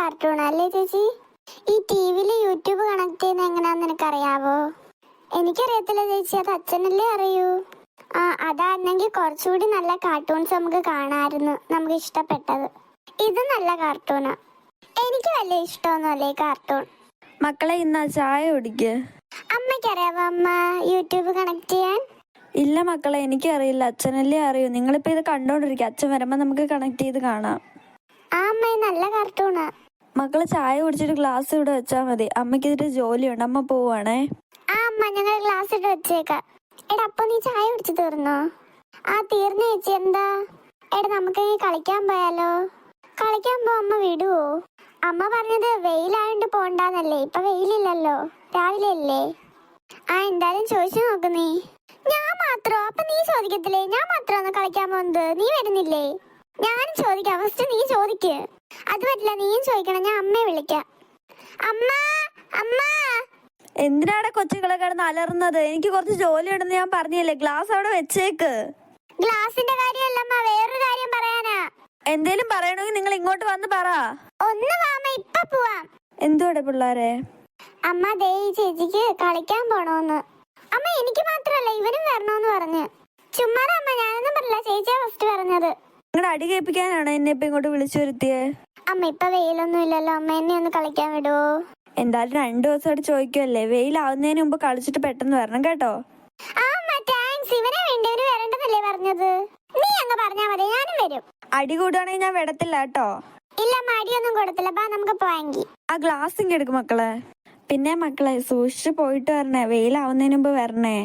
Cartoon അല്ലേ ചേച്ചി? ഈ ടിവിയില് യൂട്യൂബ് കണക്ട് ചെയ്യുന്ന എങ്ങനെയാന്ന് നിനക്കറിയാവോ? എനിക്കറിയത്തില്ല ചേച്ചി, അത് അച്ഛനല്ലേ അറിയൂ. അതാണെങ്കിൽ കുറച്ചുകൂടി നല്ല കാർട്ടൂൺസ് നമുക്ക് കാണാമായിരുന്നു, നമുക്ക് ഇഷ്ടപ്പെട്ടത്. ഇത് നല്ല കാർട്ടൂണാ, എനിക്ക് വലിയ ഇഷ്ടമൊന്നുമല്ലേ ഈ കാർട്ടൂൺ. മക്കളെ ഇന്നാ ചായ കുടിക്ക്. അമ്മയ്ക്കറിയാവോ അമ്മ യൂട്യൂബ് കണക്ട് ചെയ്യാൻ? ഇല്ല മക്കളെ, എനിക്കറിയില്ല, അച്ഛനല്ലേ അറിയൂ. നിങ്ങളിപ്പോൾ ഇത് കണ്ടോണ്ടിരിക്കുക, അച്ഛൻ വരുമ്പോൾ നമുക്ക് കണക്ട് ചെയ്ത് കാണാം. അമ്മ നല്ല കാർട്ടൂണാ. മക്കള് ചായ കുടിച്ചിട്ട് ഗ്ലാസ് ഇവിടെ വെച്ചാൽ മതി, അമ്മയ്ക്ക് ഇതിട്ട് ജോലിയുണ്ട്, അമ്മ പോവാണേ. അമ്മ ഞങ്ങൾ ഗ്ലാസ് ഇട്ട് വെച്ചേക്കാം. എടാ അപ്പൊ നീ ചായ കുടിച്ചു തീർന്നോ? തീർന്നു ചേച്ചി. എന്താ എടാ നമുക്ക് കളിക്കാൻ പോയാലോ? കളിക്കാൻ പോ, അമ്മ വിടുവോ? അമ്മ പറഞ്ഞത് വെയിലായോണ്ട് പോണ്ടാന്നല്ലേ, ഇപ്പൊ വെയിലില്ലല്ലോ, രാവിലെ അല്ലേ. എന്തായാലും ചോദിച്ചു നോക്ക് നീ. ഞാൻ മാത്രോ? അപ്പൊ നീ ചോദിക്കത്തില്ലേ? ഞാൻ മാത്രമാണോ കളിക്കാൻ പോകുന്നത്? നീ വരുന്നില്ലേ? ഞാനും ചോദിക്കാം, ഫസ്റ്റ് നീ ചോദിക്ക്. അത് പറ്റില്ല, നീയും ചോദിക്കണം, ഞാൻ അമ്മയെ വിളിക്കാം. അമ്മ അമ്മ. എന്തിനാടെ കൊച്ചുകളെ കിടന്ന് അലറുന്നത്? എനിക്ക് കുറച്ച് ജോലിയുണ്ടെന്ന് ഞാൻ പറഞ്ഞില്ലേ, ഗ്ലാസ് അവിടെ വെച്ചേക്ക്. ഗ്ലാസിന്റെ കാര്യമല്ലമ്മ, വേറൊരു കാര്യം പറയാനാ. എന്തേലും പറയണമെങ്കിൽ നിങ്ങൾ ഇങ്ങോട്ട് വന്ന് പറ. ഒന്ന് വാമ, ഇപ്പൊ പോവാം. എന്തുവാടെ പിള്ളേരെ? അമ്മ ദേ ഈ ചേച്ചിക്ക് കളിക്കാൻ പോണോന്ന്. അമ്മ എനിക്ക് മാത്രല്ല, ഇവനും വരണോന്ന് പറഞ്ഞ്. ചുമ്മാ അമ്മ, ഞാനൊന്നും പറഞ്ഞില്ല, ചേച്ചിയാ ഫസ്റ്റ് പറഞ്ഞത്. നിങ്ങളുടെ അടി കേൾപ്പിക്കാനാണ് എന്നെ ഇപ്പൊ ഇങ്ങോട്ട് വിളിച്ചു വരുത്തിയേ? അമ്മ ഇപ്പൊ വെയിലൊന്നും ഇല്ലല്ലോ, അമ്മ എന്നെ ഒന്ന് കളിക്കാൻ വിടുവോ? എന്തായാലും 2 ദിവസമായിട്ട് ചോദിക്കുമല്ലേ, വെയിലാവുന്നതിന് മുമ്പ് കളിച്ചിട്ട് പെട്ടെന്ന് വരണം കേട്ടോ. അമ്മ താങ്ക്സ്, ഇവനെ വേണ്ടിയവര് വരണ്ടെന്നല്ലേ പറഞ്ഞത്? നീ അങ്ങ് പറഞ്ഞാ മതി, ഞാനും വരും. അടി കൂടുവാണെങ്കിൽ ഞാൻ വിടത്തില്ല കേട്ടോ. ഇല്ല അമ്മ, അടിയൊന്നും കൊടുത്തില്ല, ബാ നമുക്ക് പോയെങ്കിൽ. ആ ഗ്ലാസ് ഇങ്ങ് എടുക്കും മക്കളെ. പിന്നെ മക്കളെ സൂക്ഷിച്ച് പോയിട്ട് വരണേ, വെയിലാവുന്നതിന് മുമ്പ് വരണേ.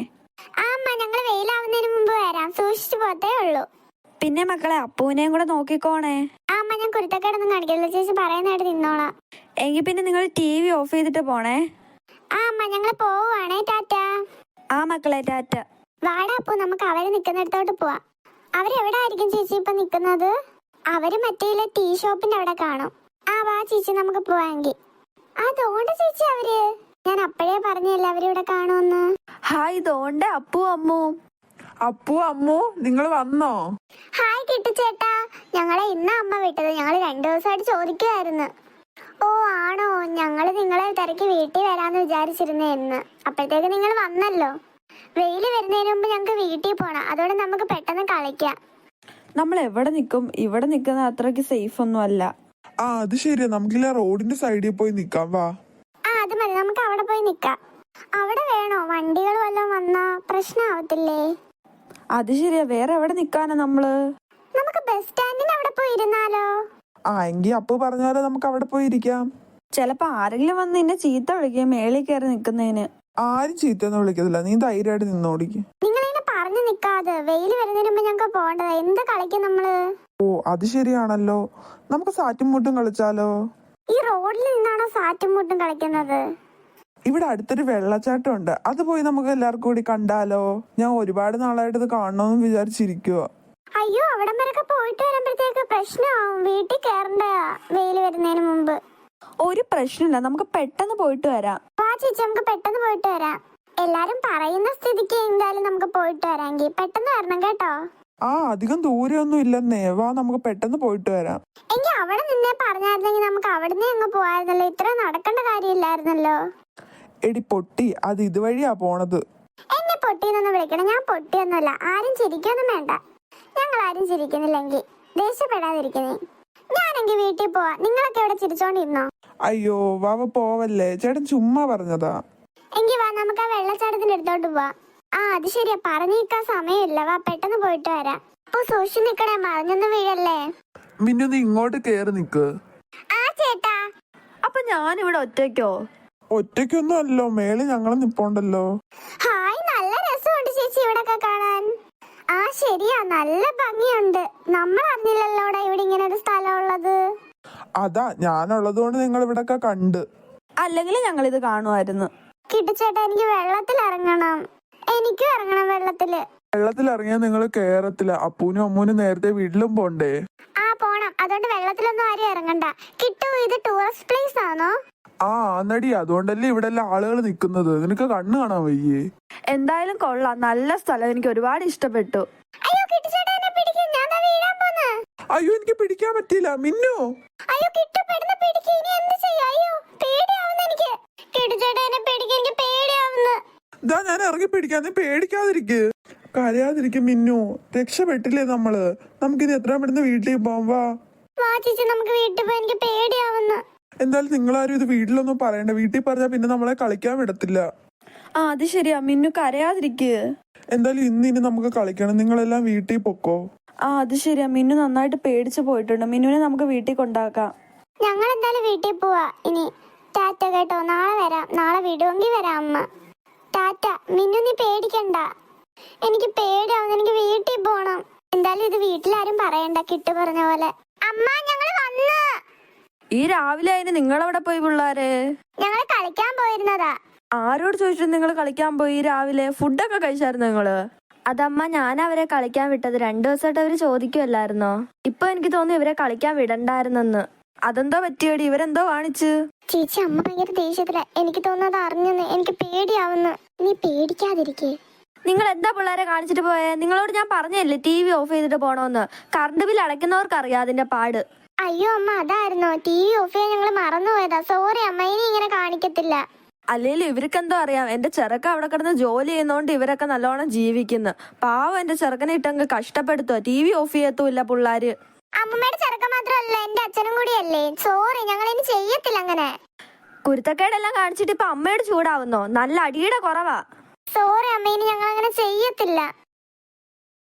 അമ്മ ഞങ്ങള് വെയിലാവുന്നതിന് മുമ്പ് വരാം, സൂക്ഷിച്ചു പോത്തേ ഉള്ളൂ. പിന്നെ മക്കളെ അപ്പൂനെയും കൂടെ നോക്കിക്കോണേ. അമ്മ ഞാൻ കുരുത്തക്കേടൊന്നും കാണിക്കില്ല ചേച്ചി, പറയുന്നതായിട്ട് നിന്നോളാം. എങ്കിൽ പിന്നെ നിങ്ങൾ TV ഓഫ് ചെയ്തിട്ട് പോണേ. അമ്മ ഞങ്ങള് പോവാണേ, ടാറ്റ. ആ മക്കളെ ടാറ്റ. വാടാ അപ്പു, നമുക്ക് അവര് നിക്കുന്നിടത്തോട്ട് പോവാം. അവരെവിടെ ആയിരിക്കും ചേച്ചി ഇപ്പൊ നിക്കുന്നത്? അവര് മറ്റേ ടീ ഷോപ്പിന്റെ അവിടെ കാണും. വാ ചേച്ചി, നമുക്ക് പോവാമെങ്കിൽ. അതുകൊണ്ട് ചേച്ചി അവര്, ഞാൻ അപ്പോഴേ പറഞ്ഞല്ലേ അവരിവിടെ കാണുമെന്ന്. ഹായ്, ഇതോണ്ട് അപ്പു അമ്മു. അപ്പു അമ്മു, നിങ്ങൾ വന്നോ? ഹായ് കിട്ടുചേട്ടാ, ഞങ്ങളെ ഇന്ന് അമ്മ വിട്ടത്, ഞങ്ങള് 2 ദിവസമായിട്ട് ചോദിക്കുമായിരുന്നു. ഓ ആണോ? ഞങ്ങള് നിങ്ങളെ തിരക്കി വീട്ടിൽ വരാന്ന് വിചാരിച്ചിരുന്നേന്ന്, അപ്പോഴത്തേക്ക് നിങ്ങൾ വന്നല്ലോ. വെയില് വരുന്നതിന് മുമ്പ് ഞങ്ങക്ക് വീട്ടിൽ പോണം, അതോടെ നമുക്ക് പെട്ടെന്ന് കളിക്കാം. നമ്മൾ എവിടെ നിൽക്കും? ഇവിടെ നിൽക്കുന്നത് അത്രയ്ക്ക് സേഫ് ഒന്നും അല്ല. അത് ശരിയാ, നമുക്കില്ല റോഡിന്റെ സൈഡിൽ പോയി നിക്കാം. വാ. അത് മതി, നമുക്ക് അവിടെ പോയി നിക്കാം. അവിടെ വേണോ? വണ്ടികൾ വല്ലതും വന്നാ പ്രശ്നമാവത്തില്ലേ? അത് ശരിയാ, വേറെ എവിടെ നിക്കാനാ നമ്മള്? നമുക്ക് ബസ് സ്റ്റാൻഡിന് അവിടെ പോയി ഇരുന്നാലോ? എങ്കി അപ്പു പറഞ്ഞാലോ, നമുക്ക് അവിടെ പോയി ഇരിക്കാം. ചിലപ്പോ ആരെങ്കിലും വന്ന് എന്നെ ചീത്ത വിളിക്കും മേളിൽ കയറി നിക്കുന്നതിന്. ആരും ചീത്തൊന്നും വിളിക്കത്തില്ല, നീ ധൈര്യമായിട്ട് നിന്നോടിക്ക്. നിങ്ങളിങ്ങനെ പറഞ്ഞു നിക്കാതെ, വെയില് വരുന്നതിന് മുമ്പ് ഞങ്ങൾക്ക് പോകേണ്ടത്. എന്ത് കളിക്കും നമ്മള്? ഓ അത് ശരിയാണല്ലോ, നമുക്ക് സാറ്റും മുട്ടും കളിച്ചാലോ? ഈ റോഡിൽ നിന്നാണോ സാറ്റും മുട്ടും കളിക്കുന്നത്? ഇവിടെ അടുത്തൊരു വെള്ളച്ചാട്ടം ഉണ്ട്, അത് പോയി നമുക്ക് എല്ലാവർക്കും കൂടി കണ്ടാലോ? ഞാൻ ഒരുപാട് നാളായിട്ട് ഇത് കാണണമെന്ന് വിചാരിച്ചിരിക്കുവോ. അയ്യോ, അവിടം വരെയൊക്കെ പോയിട്ട് വരുമ്പോഴത്തേക്ക് പ്രശ്നമാവും, വീട്ടിൽ കയറണ്ട വെയില് വരുന്നതിന് മുമ്പ്. ഒരു പ്രശ്നമില്ല, നമുക്ക് പെട്ടെന്ന് പോയിട്ട് വരാം. വാ ചേച്ചി, നമുക്ക് പെട്ടെന്ന് പോയിട്ട് വരാം. എല്ലാരും പറയുന്ന സ്ഥിതിക്ക് എന്തായാലും നമുക്ക് പോയിട്ട് വരാമെങ്കിൽ പെട്ടെന്ന് വരണം കേട്ടോ. അധികം ദൂരമൊന്നും ഇല്ലെന്നേ, വാ നമുക്ക് പെട്ടെന്ന് പോയിട്ട് വരാം. എങ്കിൽ അവിടെ നിന്നേ പറഞ്ഞായിരുന്നെങ്കിൽ നമുക്ക് അവിടുന്ന് അങ്ങ് പോവായിരുന്നല്ലോ, ഇത്ര നടക്കേണ്ട കാര്യമില്ലായിരുന്നല്ലോ. എടി പൊട്ടി, അത് ഇതുവഴിയാ പോണത്. എന്നെ പൊട്ടിന്നൊന്നും വിളിക്കണം, ഞാൻ പൊട്ടിയൊന്നുമല്ല. ആരും ചിരിക്കൊന്നും വേണ്ട, ഞങ്ങൾ ആരും ചിരിക്കുന്നില്ലെങ്കിൽ ദേഷ്യപ്പെടാതിരിക്കുന്നേ. ഞാനെങ്കിൽ വീട്ടിൽ പോവാ, നിങ്ങളൊക്കെ ഇവിടെ ചിരിച്ചോണ്ടിരുന്നോ? അയ്യോ വാവ പോവല്ലേ, ചേട്ടൻ ചുമ്മാ പറഞ്ഞതാ. എങ്കിൽ വാ, നമുക്ക് ആ വെള്ളച്ചാട്ടത്തിന്റെ അടുത്തോട്ട് പോവാ. അത് ശരിയാ, പറഞ്ഞു നിൽക്കാൻ സമയമില്ല, വാ പെട്ടെന്ന് പോയിട്ട് വരാം. അപ്പൊ സൂക്ഷിച്ച് നിക്കണേ, മറിഞ്ഞൊന്നും വീഴല്ലേ. മിന്നു നീ ഇങ്ങോട്ട് കേറി നിക്ക്. ചേട്ടാ. അപ്പൊ ഞാനിവിടെ ഒറ്റയ്ക്കോ? ഒറ്റയ്ക്കൊന്നും അല്ലോ, മേളിൽ ഞങ്ങൾ നിപ്പോണ്ടല്ലോ. ഹായ്, നല്ല രസമുണ്ട് ചേച്ചി ഇവിടൊക്കെ കാണാൻ. ശരിയാ, നല്ല ഭംഗിയുണ്ട്. നമ്മൾ അറിഞ്ഞില്ലല്ലോടാ ഇവിടെ ഇങ്ങനെ ഒരു സ്ഥലം ഉള്ളത്. അതാ ഞാനുള്ളത് കൊണ്ട് നിങ്ങൾ ഇവിടൊക്കെ കണ്ട്. അല്ലെങ്കിൽ ഞങ്ങൾ ഇത് കാണുമായിരുന്നു. കിട്ടുചേട്ടാ, എനിക്ക് വെള്ളത്തിൽ ഇറങ്ങണം. എനിക്കും ഇറങ്ങണം വെള്ളത്തില്. വെള്ളത്തിൽ ഇറങ്ങിയാൽ നിങ്ങൾ കേറത്തില്ല, അപ്പൂനും അമ്മൂനും നേരത്തെ വീട്ടിലും പോണ്ടേ. പോണം, അതുകൊണ്ട് വെള്ളത്തിലൊന്നും ആരും ഇറങ്ങണ്ട. കിട്ടു, ഇത് ടൂറിസ്റ്റ് പ്ലേസ് ആണോ? നടി, അതുകൊണ്ടല്ലേ ഇവിടെ എല്ലാം ആളുകൾ നിക്കുന്നത്, നിനക്ക് കണ്ണ് കാണാൻ വയ്യേ? എന്തായാലും കൊള്ളാം, നല്ല സ്ഥലം, എനിക്ക് ഒരുപാട് ഇഷ്ടപ്പെട്ടു. അയ്യോ കിട്ടുചേട്ടാ, എന്നെ പിടിക്കും, ഞാൻ വീഴാൻ പോന്ന്. അയ്യോ എനിക്ക് പിടിക്കാൻ പറ്റില്ല മിന്നു. അയ്യോ കിട്ടു, പെടുന്ന പിടിക്കും, ഇനി വാങ്ങി പിടിക്കാൻ, നീ പേടിക്കാതിരിക്ക്, കരയാതിരിക്കും മിന്നു. രക്ഷപ്പെട്ടില്ലേ നമ്മള്? നമുക്കിനി എത്രയും പെട്ടെന്ന് വീട്ടിൽ പോവാം. വാ വാ ചേച്ചി, നമുക്ക് വീട്ടിൽ പോയി, എനിക്ക് പേടിയാവുന്നു. എന്തായാലും നിങ്ങളാരും ഇത് വീട്ടിലൊന്നും പറയണ്ട. വീട്ടിൽ പറഞ്ഞാൽ പിന്നെ നമ്മളെ കളിക്കാൻ വിടത്തില്ല. ആ അത് ശരിയാ, മിന്നു കരയാതിരിക്ക്. എന്തായാലും ഇനി നമുക്ക് കളിക്കണം. നിങ്ങളെല്ലാം വീട്ടിൽ പൊക്കോ. ആ അത് ശരിയാ, മിന്നു നന്നായിട്ട് പേടിച്ചു പോയിട്ടുണ്ട്. മിന്നുവിനെ നമുക്ക് വീട്ടിൽ കൊണ്ടാക്കാം. ഞങ്ങൾ എന്തായാലും വീട്ടിൽ പോവാ ഇനി. ടാറ്റ കേട്ടോ, നാളെ വരാം. നാളെ വിടുമെങ്കിൽ വരാം അമ്മ. ടാറ്റ. മിന്നു നീ പേടിക്കണ്ട, എനിക്ക് പേടിയാവുന്നു, എനിക്ക് വീട്ടിൽ പോണം. എന്തായാലും ഇത് വീട്ടിലാരും പറയണ്ട, കിട്ടു പറഞ്ഞ പോലെ. അമ്മ ഞങ്ങള് വന്ന്. ഈ രാവിലെ അതിന് നിങ്ങളവിടെ പോയി പിള്ളേരെ? ഞങ്ങള് കളിക്കാൻ പോയിരുന്നതാ. ആരോട് ചോദിച്ചിട്ട് നിങ്ങൾ കളിക്കാൻ പോയി രാവിലെ? ഫുഡൊക്കെ കഴിച്ചായിരുന്നു നിങ്ങള്? അതമ്മ, ഞാൻ അവരെ കളിക്കാൻ വിട്ടത് 2 ദിവസമായിട്ട് അവര് ചോദിക്കുമല്ലായിരുന്നോ. ഇപ്പൊ എനിക്ക് തോന്നി ഇവരെ കളിക്കാൻ വിടണ്ടായിരുന്നെന്ന്. അതെന്തോ പറ്റിയോടി, ഇവരെന്തോ കാണിച്ച്? ചേച്ചി അമ്മ ഭയങ്കര ദേഷ്യത്തില. എനിക്ക് തോന്നുന്നത് അറിഞ്ഞെന്ന്. എനിക്ക് പേടിയാവുന്നു. നീ പേടിക്കാതിരിക്കേ. നിങ്ങൾ എന്താ പിള്ളേരെ കാണിച്ചിട്ട് പോയേ? നിങ്ങളോട് ഞാൻ പറഞ്ഞല്ലേ TV ഓഫ് ചെയ്തിട്ട് പോണോന്ന്. കറണ്ട് ബില്ല് അടയ്ക്കുന്നവർക്ക് അറിയാം അതിന്റെ പാട്. അയ്യോ അമ്മ, അതായിരുന്നോ? TV ഓഫ് ചെയ്യാൻ ഞങ്ങള് മറന്നുപോയതാ. സോറി അമ്മ, ഇനി ഇങ്ങനെ കാണിക്കത്തില്ല. അല്ലേലും ഇവർക്ക് എന്തോ അറിയാം. എന്റെ ചെറുക്ക അവിടെ കിടന്ന് ജോലി ചെയ്യുന്നോണ്ട് ഇവരൊക്കെ നല്ലോണം ജീവിക്കുന്നു. പാവം എന്റെ ചെറുക്കനെ ഇട്ടങ്ങ് കഷ്ടപ്പെടുത്തുക. TV ഓഫ് ചെയ്യത്തുമില്ല പിള്ളേര്. അമ്മമ്മയുടെ ചെറുക്കം മാത്രമല്ല, എന്റെ അച്ഛനും കൂടിയല്ലേ. സോറി, ഞങ്ങൾ ഇനി ചെയ്യത്തില്ല അങ്ങനെ. കുരുത്തക്കേടെല്ലാം കാണിച്ചിട്ട് ഇപ്പൊ അമ്മയോട് ചൂടാവുന്നോ? നല്ല അടിയുടെ കുറവാ. സോറി അമ്മ, ഇനി ഞങ്ങൾ അങ്ങനെ ചെയ്യത്തില്ല.